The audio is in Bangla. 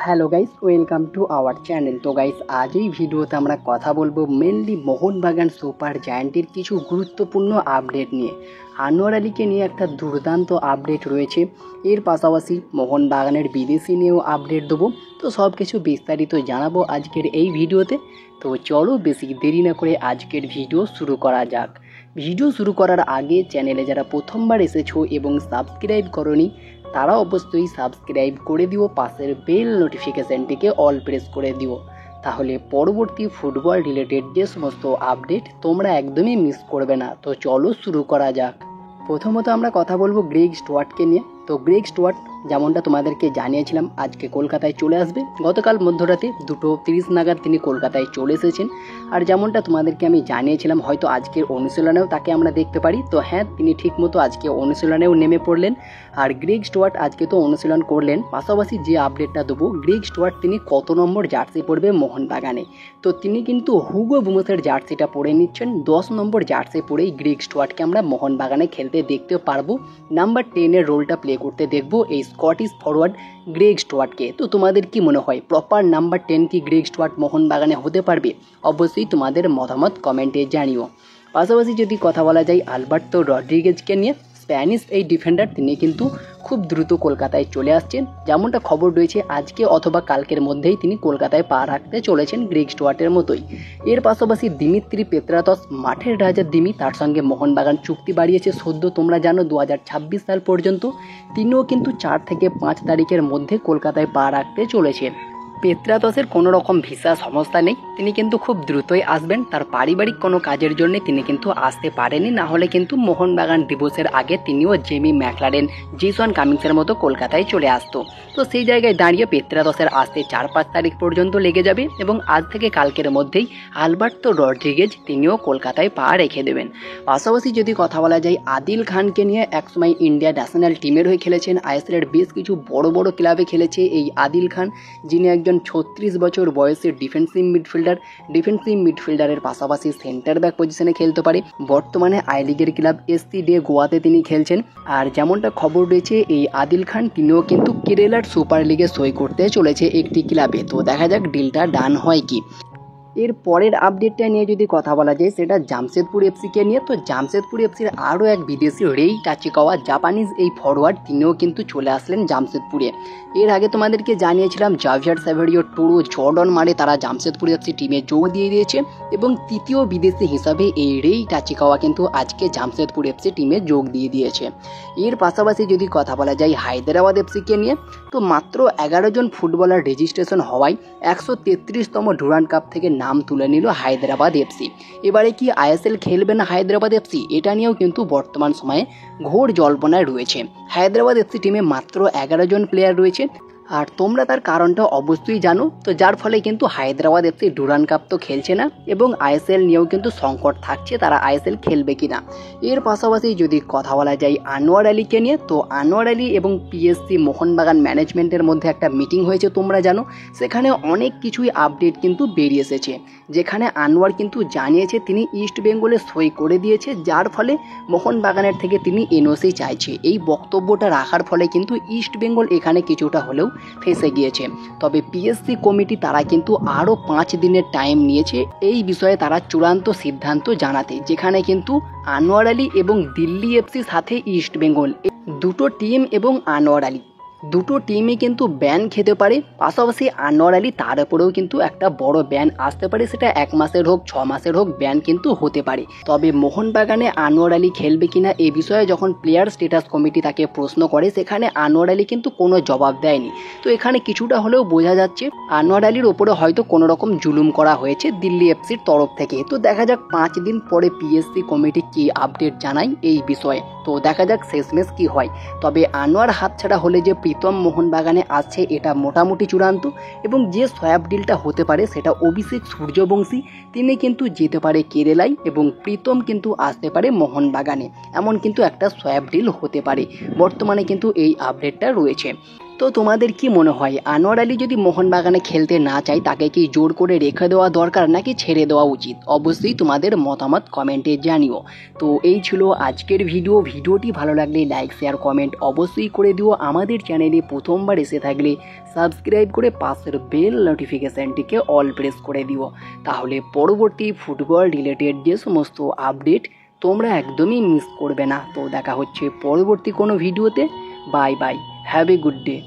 Hello guys, welcome to our channel. তো গাইস, আজ এই ভিডিওতে আমরা কথা বলবো মেনলি মোহনবাগান সুপার জায়ান্টের কিছু গুরুত্বপূর্ণ আপডেট নিয়ে। আনোয়ার আলীকে নিয়ে একটা দুর্দান্ত আপডেট রয়েছে, এর পাশাপাশি মোহনবাগানের বিদেশি নিয়েও আপডেট দেবো। তো সব কিছু বিস্তারিত জানাবো আজকের এই ভিডিওতে। তো চলো বেশি দেরি না করে আজকের ভিডিও শুরু করা যাক। ভিডিও শুরু করার আগে চ্যানেলে যারা প্রথমবার এসেছো এবং সাবস্ক্রাইব করোনি তারা অবশ্যই সাবস্ক্রাইব করে দিও, পাশের বেল নোটিফিকেশানটিকে অল প্রেস করে দিও, তাহলে পরবর্তী ফুটবল রিলেটেড যে সমস্ত আপডেট তোমরা একদমই মিস করবে না। তো চলো শুরু করা যাক। প্রথমত আমরা কথা বলবো গ্রেগ স্টুয়ার্টকে নিয়ে। তো গ্রেগ স্টুয়ার্ট যেমনটা তোমাদেরকে জানিয়েছিলাম আজকে কলকাতায় চলে আসবে। গতকাল মধ্যরাতে 2:30 নাগাদ তিনি কলকাতায় চলে এসেছেন। আর যেমনটা তোমাদেরকে আমি জানিয়েছিলাম হয়তো আজকের অনুশীলনেও তাকে আমরা দেখতে পারি। তো হ্যাঁ, তিনি ঠিকমতো আজকে অনুশীলনেও নেমে পড়লেন। আর গ্রেগ স্টুয়ার্ট আজকে তো অনুশীলন করলেন, পাশাপাশি যে আপডেটটা দেবো, গ্রেগ স্টুয়ার্ট তিনি কত নম্বর জার্সি পরবে মোহনবাগানে। তো তিনি কিন্তু হুগো বুমোসের জার্সিটা পরে নিচ্ছেন। 10 নম্বর জার্সি পরেই গ্রেগ স্টুয়ার্টকে আমরা মোহনবাগানে খেলতে দেখতে পারবো। নাম্বার 10-এর রোলটা প্লে করতে দেখবো এই স্কটিশ ফরওয়ার্ড গ্রেগ স্টুয়ার্টকে। তো তোমাদের কি মনে হয়, প্রপার নাম্বার 10 কি গ্রেগ স্টুয়ার্ট মোহনবাগানে হতে পারবে? অবশ্যই তোমাদের মতামত কমেন্টে জানিও। পাশাপাশি যদি কথা বলা যায় আলবার্তো রড্রিগেজকে নিয়ে, স্প্যানিশ এই ডিফেন্ডার তিনি কিন্তু খুব দ্রুত কলকাতায় চলে আসছেন। যেমনটা খবর রয়েছে আজকে অথবা কালকের মধ্যেই তিনি কলকাতায় পা রাখতে চলেছেন গ্রেগ স্টুয়ার্টের মতোই। এর পাশাপাশি দিমিত্রি পেত্রাতস, মাঠের রাজা দিমি, তার সঙ্গে মোহনবাগান চুক্তি বাড়িয়েছে সদ্য, তোমরা জানো 2026 সাল পর্যন্ত। তিনিও কিন্তু 4 থেকে 5 তারিখের মধ্যে কলকাতায় পা রাখতে চলেছে। পেত্রাতসের কোনো রকম ভিসা সমস্যা নেই, তিনি কিন্তু খুব দ্রুতই আসবেন। তার পারিবারিক কোনো কাজের জন্য তিনি কিন্তু আসতে পারেনি, না হলে কিন্তু মোহনবাগান দিবসের আগে তিনিও জেমি ম্যাকলারেন, জেসন কামিংসের মতো কলকাতায় চলে আসতো। তো সেই জায়গায় দাঁড়িয়ে পেত্রাতসের আসতে 4-5 তারিখ পর্যন্ত লেগে যাবে এবং আজ থেকে কালকের মধ্যেই আলবার্তো রড্রিগেজ তিনিও কলকাতায় পা রেখে দেবেন। পাশাপাশি যদি কথা বলা যায় আদিল খানকে নিয়ে, একসময় ইন্ডিয়া ন্যাশনাল টিমের হয়ে খেলেছেন, আইএসএলের বেশ কিছু বড় বড় ক্লাবে খেলেছে এই আদিল খান, যিনি একজন 36 বছর বয়সের ডিফেন্সিভ মিডফিল্ডারের পাশাপাশি সেন্টার ব্যাক পজিশনে খেলতে পারে। বর্তমানে আই লিগের ক্লাব এসসি ডে গোয়াতে তিনি খেলছেন। আর যেমনটা খবর রয়েছে এই আদিল খান তিনিও কিন্তু কেরালার সুপার লিগে সই করতে চলেছে একটি ক্লাবে। তো দেখা যাক ডিলটা ডান হয় কি। এর পরের আপডেটটা নিয়ে যদি কথা বলা যায় সেটা জামশেদপুর এফসিকে নিয়ে। তো জামশেদপুর এফসির আরও এক বিদেশি রেই টাচিকাওয়া, জাপানিজ এই ফরওয়ার্ড, তিনিও কিন্তু চলে আসলেন জামশেদপুরে। এর আগে তোমাদেরকে জানিয়েছিলাম জাভিয়ার স্যাভেরিও, টোরো, জর্ডন মারে তারা জামশেদপুর এফসি টিমে যোগ দিয়ে দিয়েছে এবং তৃতীয় বিদেশি হিসাবে এই রেই টাচিকাওয়া কিন্তু আজকে জামশেদপুর এফসি টিমে যোগ দিয়ে দিয়েছে। এর পাশাপাশি যদি কথা বলা যায় হায়দ্রাবাদ এফসিকে নিয়ে, তো মাত্র 11 জন ফুটবলার রেজিস্ট্রেশন হওয়ায় 133তম ডুরান্ড কাপ থেকে নাম তুলে নিল হায়দ্রাবাদ এফসি। এবারে কি আইএসএল খেলবে না হায়দ্রাবাদ এফসি, এটা নিয়েও কিন্তু বর্তমান সময়ে ঘোর জল্পনায় রয়েছে। হায়দ্রাবাদ এফসি টিমে মাত্র 11 জন প্লেয়ার রয়েছে, আর তোমরা তার কারণটা অবশ্যই জানো। তো যার ফলে কিন্তু হায়দ্রাবাদ এফসি ডুরান্ড কাপ তো খেলছে না এবং আইএসএল নিয়েও কিন্তু সংকট থাকছে তারা আইএসএল খেলবে কিনা। এর পাশাপাশি যদি কথা বলা যায় আনোয়ার আলীকে নিয়ে, তো আনোয়ার আলী এবং পিএসসি মোহনবাগান ম্যানেজমেন্টের মধ্যে একটা মিটিং হয়েছে তোমরা জানো। সেখানে অনেক কিছুই আপডেট কিন্তু বেরিয়ে এসেছে, যেখানে আনোয়ার কিন্তু জানিয়েছে তিনি ইস্ট বেঙ্গলে সই করে দিয়েছে, যার ফলে মোহনবাগানের থেকে তিনি এনওসি চাইছে। এই বক্তব্যটা রাখার ফলে কিন্তু ইস্ট বেঙ্গল এখানে কিছুটা হলেও ফেঁসে গিয়েছে। তবে পিএসসি কমিটি তারা কিন্তু আরও 5 দিনের টাইম নিয়েছে এই বিষয়ে তারা চূড়ান্ত সিদ্ধান্ত জানাতে, যেখানে কিন্তু আনোয়ার আলী এবং দিল্লি এফসির সাথে ইস্ট বেঙ্গল দুটো টিম এবং আনোয়ার আলী দুটো টিমই কিন্তু ব্যান খেতে পারে। পাশাপাশি আনোয়ার আলী তার উপরেও কিন্তু একটা বড় ব্যান আসতে পারে, সেটা 1 মাসের হোক 6 মাসের হোক, ব্যান কিন্তু হতে পারে। তবে মোহনবাগানে আনোয়ার আলী খেলবে কিনা এ বিষয়ে যখন প্লেয়ার স্ট্যাটাস কমিটি তাকে প্রশ্ন করে, সেখানে আনোয়ার আলী কিন্তু কোনো জবাব দেয়নি। তো এখানে কিছুটা হলেও বোঝা যাচ্ছে আনোয়ার আলীর ওপরে হয়তো কোনো রকম জুলুম করা হয়েছে দিল্লি এফসির তরফ থেকে। তো দেখা যাক 5 দিন পরে পিএসসি কমিটি কি আপডেট জানায় এই বিষয়ে। তো দেখা যাক শেষমেশ কি হয়। তবে আনোয়ার হাতছাড়া হলে যে প্রীতম মোহনবাগানে আসছে এটা মোটামুটি চূড়ান্ত, এবং যে সোয়াব ডিলটা হতে পারে সেটা অভিষেক সূর্যবংশী, তিনি কিন্তু যেতে পারে কেরালায় এবং প্রীতম কিন্তু আসতে পারে মোহনবাগানে, এমন কিন্তু একটা সোয়াব ডিল হতে পারে। বর্তমানে কিন্তু এই আপডেটটা রয়েছে। তো তোমাদের কি মনে হয় আনোয়ার আলী যদি মোহনবাগানে খেলতে না চায় তাকে কি জোর করে রেখে দেওয়া দরকার নাকি ছেড়ে দেওয়া উচিত? অবশ্যই তোমাদের মতামত কমেন্টে জানিও। তো এই ছিল আজকের ভিডিওটি ভালো লাগলে লাইক শেয়ার কমেন্ট অবশ্যই করে দিও। আমাদের চ্যানেলে প্রথমবার এসে থাকলে সাবস্ক্রাইব করে পাশের বেল নোটিফিকেশানটিকে অল প্রেস করে দিও, তাহলে পরবর্তী ফুটবল রিলেটেড যে সমস্ত আপডেট তোমরা একদমই মিস করবে না। তো দেখা হচ্ছে পরবর্তী কোনো ভিডিওতে। Bye bye, have a good day.